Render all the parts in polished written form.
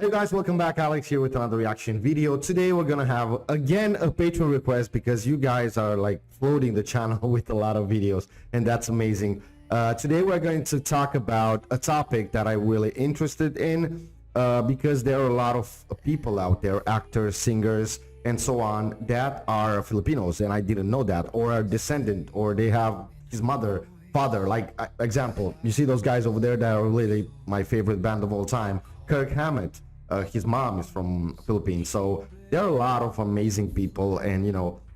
Hey guys, welcome back. Alex here with another reaction video. Today we're gonna have again a Patreon request because you guys are like floating the channel with a lot of videos, and that's amazing. Today we're going to talk about a topic that I'm really interested in because there are a lot of people out there, actors, singers, and so on, that are Filipinos, and I didn't know that, or are descendant, or they have his mother, father. Like example, you see those guys over there that are really my favorite band of all time. Kirk Hammett, his mom is from Philippines, so there are a lot of amazing people, and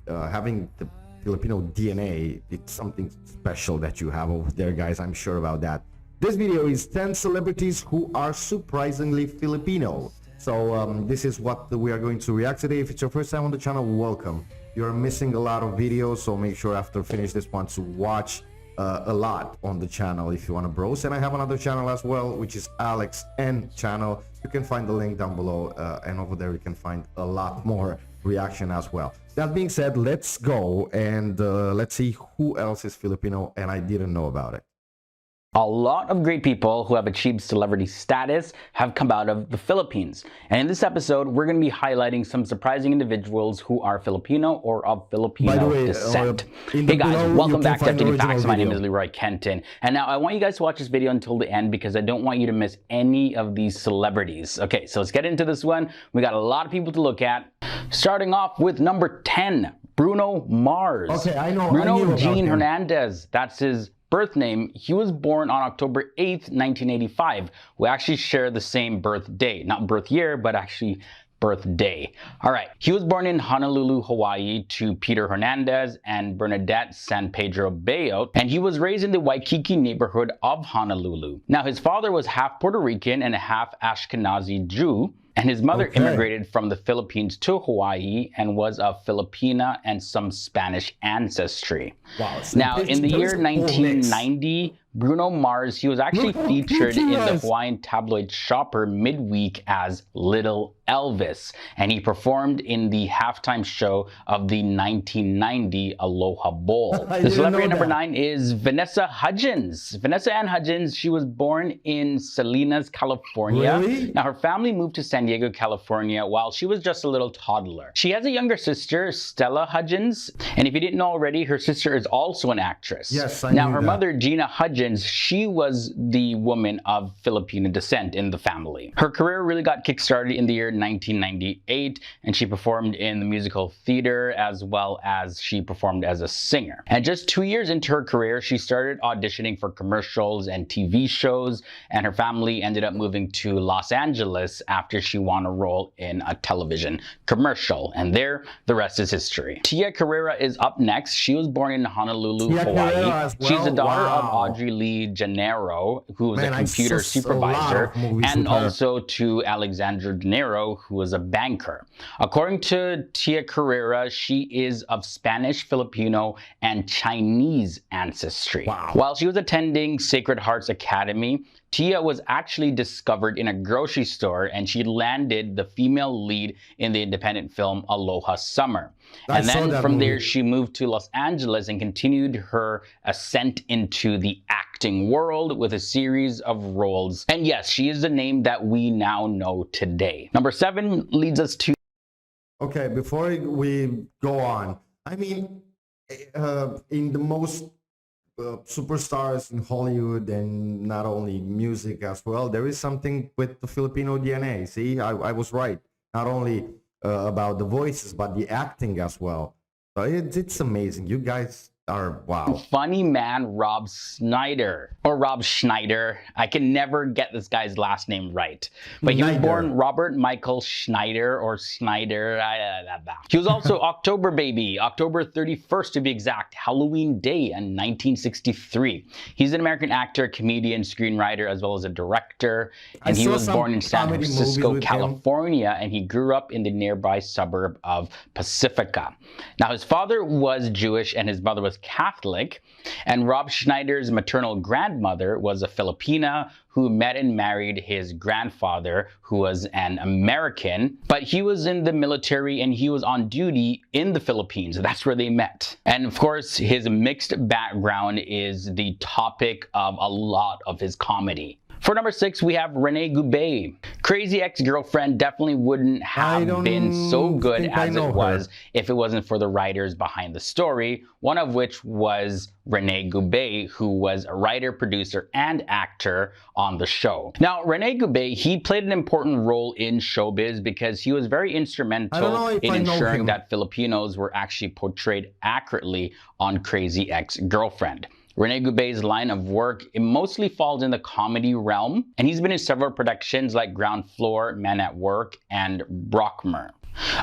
having the Filipino DNA, it's something special that you have over there, guys. I'm sure about that. This video is 10 celebrities who are surprisingly Filipino. So this is what we are going to react today. If it's your first time on the channel, welcome. You're missing a lot of videos, so make sure after finish this one to watch a lot on the channel if you want to browse. And I have another channel as well, which is Alex N channel. You can find the link down below, and over there you can find a lot more reaction as well. That being said, let's go and let's see who else is Filipino and I didn't know about it. A lot of great people who have achieved celebrity status have come out of the Philippines. And in this episode, we're going to be highlighting some surprising individuals who are Filipino or of Filipino descent. Hey guys, welcome back to FTD Facts. My name is Leroy Kenton. And now I want you guys to watch this video until the end because I don't want you to miss any of these celebrities. Okay, so let's get into this one. We got a lot of people to look at. Starting off with number 10, Bruno Mars. Okay, I know. Bruno Jean Hernandez. That's his birth name. He was born on October 8th, 1985. We actually share the same birthday, not birth year, but actually birthday. All right. He was born in Honolulu, Hawaii to Peter Hernandez and Bernadette San Pedro Bayot, and he was raised in the Waikiki neighborhood of Honolulu. Now, his father was half Puerto Rican and half Ashkenazi Jew, and his mother immigrated from the Philippines to Hawaii and was of Filipina and some Spanish ancestry. Wow. Now, in the year 1990, Bruno Mars, he was actually featured in the Hawaiian tabloid Shopper midweek as Little Elvis, and he performed in the halftime show of the 1990 Aloha Bowl. The celebrity number 9 is Vanessa Hudgens. Vanessa Ann Hudgens, she was born in Salinas, California. Really? Now, her family moved to San Diego, California while she was just a little toddler. She has a younger sister, Stella Hudgens, and if you didn't know already, her sister is also an actress. Yes, I Now, knew her that. mother, Gina Hudgens, she was the woman of Filipino descent in the family. Her career really got kickstarted in the year 1998, and she performed in the musical theater as well as she performed as a singer. And just 2 years into her career, she started auditioning for commercials and TV shows, and her family ended up moving to Los Angeles after she won a role in a television commercial. And there, the rest is history. Tia Carrere is up next. She was born in Honolulu, Hawaii. She's the daughter of Audrey Lee Gennaro, who was a computer supervisor, and also to Alexandra Gennaro, who was a banker. According to Tia Carrere, she is of Spanish, Filipino, and Chinese ancestry. Wow. While she was attending Sacred Hearts Academy, Tia was actually discovered in a grocery store, and she landed the female lead in the independent film Aloha Summer. And then from there, she moved to Los Angeles and continued her ascent into the acting world with a series of roles. And yes, she is the name that we now know today. Number 7 leads us to... Okay, before we go on, I mean, in the most superstars in Hollywood and not only music as well, there is something with the Filipino DNA. See, I was right. Not only about the voices, but the acting as well. So it's amazing. You guys are wow. Funny man Rob Schneider, or Rob Schneider. I can never get this guy's last name right. But he was born Robert Michael Schneider, or Schneider. He was also October baby, October 31st to be exact, Halloween Day in 1963. He's an American actor, comedian, screenwriter, as well as a director. And he was born in San Francisco, California, and he grew up in the nearby suburb of Pacifica. Now, his father was Jewish and his mother was Catholic, and Rob Schneider's maternal grandmother was a Filipina who met and married his grandfather, who was an American, but he was in the military and he was on duty in the Philippines. That's where they met. And of course, his mixed background is the topic of a lot of his comedy. For number 6, we have Rene Gube. Crazy Ex-Girlfriend definitely wouldn't have been so good as it was if it wasn't for the writers behind the story, one of which was Rene Gube, who was a writer, producer, and actor on the show. Now, Rene Gube, he played an important role in showbiz because he was very instrumental in ensuring that Filipinos were actually portrayed accurately on Crazy Ex-Girlfriend. Rene Gube's line of work, it mostly falls in the comedy realm, and he's been in several productions like Ground Floor, Men at Work, and Brockmer.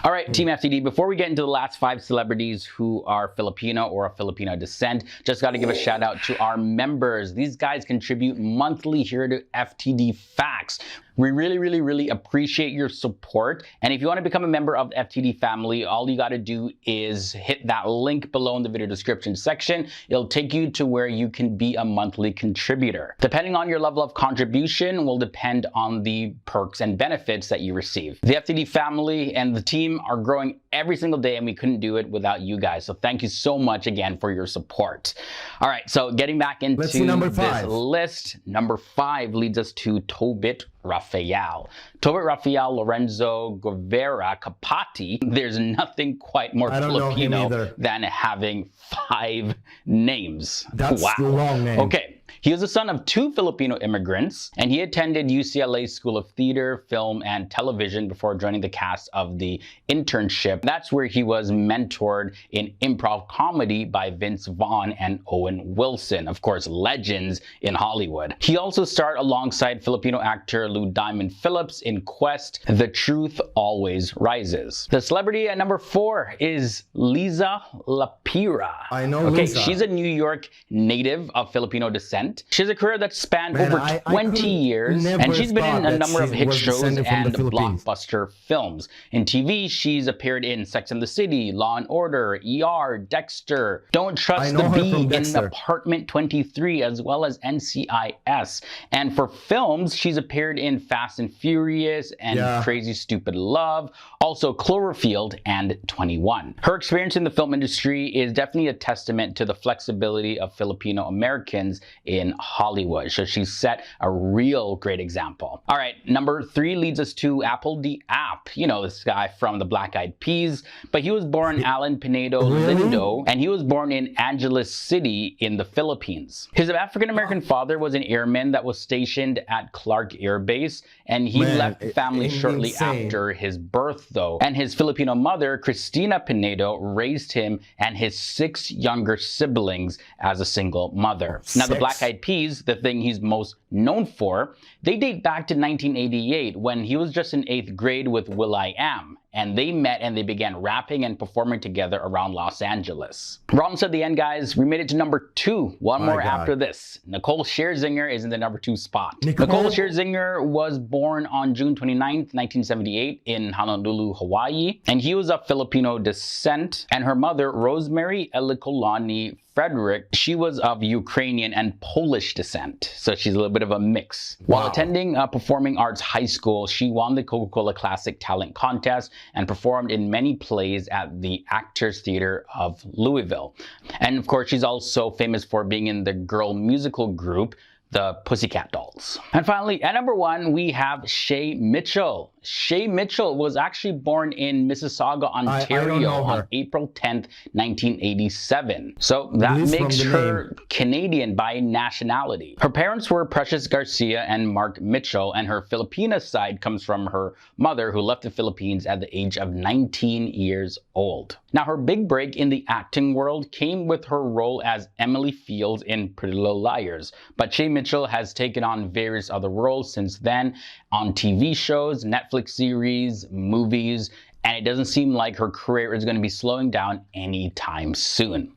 All right, Team FTD, before we get into the last 5 celebrities who are Filipino or of Filipino descent, just got to give a shout out to our members. These guys contribute monthly here to FTD Facts. We really appreciate your support. And if you want to become a member of the FTD family, all you got to do is hit that link below in the video description section. It'll take you to where you can be a monthly contributor. Depending on your level of contribution will depend on the perks and benefits that you receive. The FTD family and the team are growing every single day, and we couldn't do it without you guys. So thank you so much again for your support. All right, so getting back into this list, number 5 leads us to Tobit Raphael. Tobit Raphael Lorenzo Guevara Capati. There's nothing quite more Filipino than having 5 names. That's the wrong name. Okay. He was the son of 2 Filipino immigrants, and he attended UCLA School of Theater, Film, and Television before joining the cast of The Internship. That's where he was mentored in improv comedy by Vince Vaughn and Owen Wilson, of course, legends in Hollywood. He also starred alongside Filipino actor Lou Diamond Phillips in Quest, The Truth Always Rises. The celebrity at number 4 is Liza Lapira. I know Liza. She's a New York native of Filipino descent. She has a career that spanned over 20 years, and she's been in a number of hit shows and blockbuster films. In TV, she's appeared in Sex and the City, Law and Order, ER, Dexter, Don't Trust the Bee, in Apartment 23, as well as NCIS. And for films, she's appeared in Fast and Furious and Crazy Stupid Love, also Cloverfield and 21. Her experience in the film industry is definitely a testament to the flexibility of Filipino Americans in Hollywood. So she set a real great example. All right, number 3 leads us to Apple the App. You know this guy from the Black Eyed Peas, but he was born Alan Pinedo Lindo, and he was born in Angeles City in the Philippines. His African-American father was an airman that was stationed at Clark Air Base, and he left the family shortly after his birth though. And his Filipino mother, Cristina Pinedo, raised him and his 6 younger siblings as a single mother. Now the Black Eyed Peas, the thing he's most known for, they date back to 1988 when he was just in 8th grade with will.i.am. And they met and they began rapping and performing together around Los Angeles. We're almost at the end, guys. We made it to number 2. One more after this. Nicole Scherzinger is in the number 2 spot. Nicole Scherzinger was born on June 29th, 1978 in Honolulu, Hawaii. And he was of Filipino descent. And her mother, Rosemary Elikolani Frederick, she was of Ukrainian and Polish descent, so she's a little bit of a mix. While attending Performing Arts High School, she won the Coca-Cola Classic Talent Contest and performed in many plays at the Actors Theater of Louisville. And of course, she's also famous for being in the girl musical group, the Pussycat Dolls. And finally, at number 1, we have Shay Mitchell. Shay Mitchell was actually born in Mississauga, Ontario on April 10th, 1987. So that makes her Canadian by nationality. Her parents were Precious Garcia and Mark Mitchell, and her Filipina side comes from her mother, who left the Philippines at the age of 19 years old. Now, her big break in the acting world came with her role as Emily Fields in Pretty Little Liars, but Shay Mitchell has taken on various other roles since then on TV shows, Netflix series, movies, and it doesn't seem like her career is going to be slowing down anytime soon.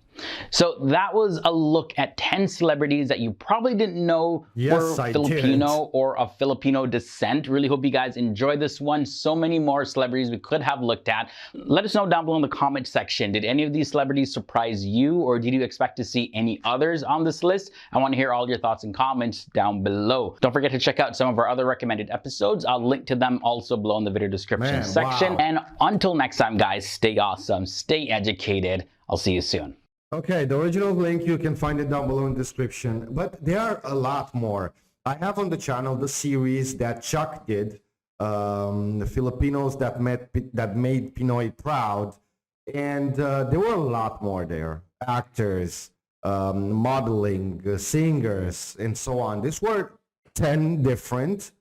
So that was a look at 10 celebrities that you probably didn't know were Filipino or of Filipino descent. Really hope you guys enjoyed this one. So many more celebrities we could have looked at. Let us know down below in the comment section. Did any of these celebrities surprise you, or did you expect to see any others on this list? I want to hear all your thoughts and comments down below. Don't forget to check out some of our other recommended episodes. I'll link to them also below in the video description section. And until next time, guys, stay awesome, stay educated. I'll see you soon. Okay, the original link, you can find it down below in the description, but there are a lot more. I have on the channel the series that Chuck did, the Filipinos that made Pinoy proud, and there were a lot more there. Actors, modeling, singers, and so on. These were 10 different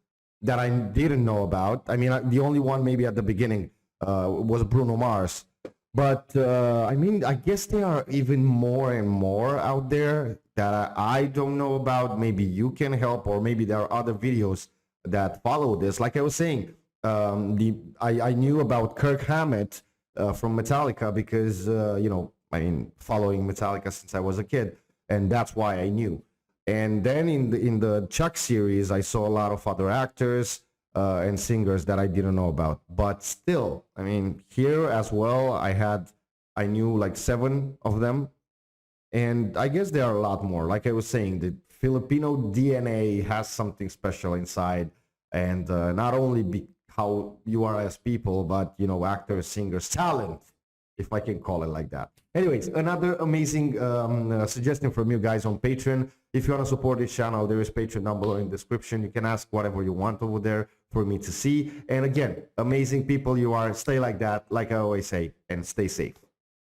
that I didn't know about. I mean, the only one maybe at the beginning was Bruno Mars. But I mean, I guess there are even more and more out there that I don't know about. Maybe you can help, or maybe there are other videos that follow this. Like I was saying, I knew about Kirk Hammett from Metallica because you know, I mean, following Metallica since I was a kid, and that's why I knew. And then in the Chuck series, I saw a lot of other actors and singers that I didn't know about. But still, I mean, here as well, I knew like 7 of them. And I guess there are a lot more. Like I was saying, the Filipino DNA has something special inside. And not only how you are as people, but, you know, actors, singers, talent, if I can call it like that. Anyways, another amazing suggestion from you guys on Patreon. If you want to support this channel, there is Patreon down below in the description. You can ask whatever you want over there for me to see. And again, amazing people you are. Stay like that, like I always say, and stay safe.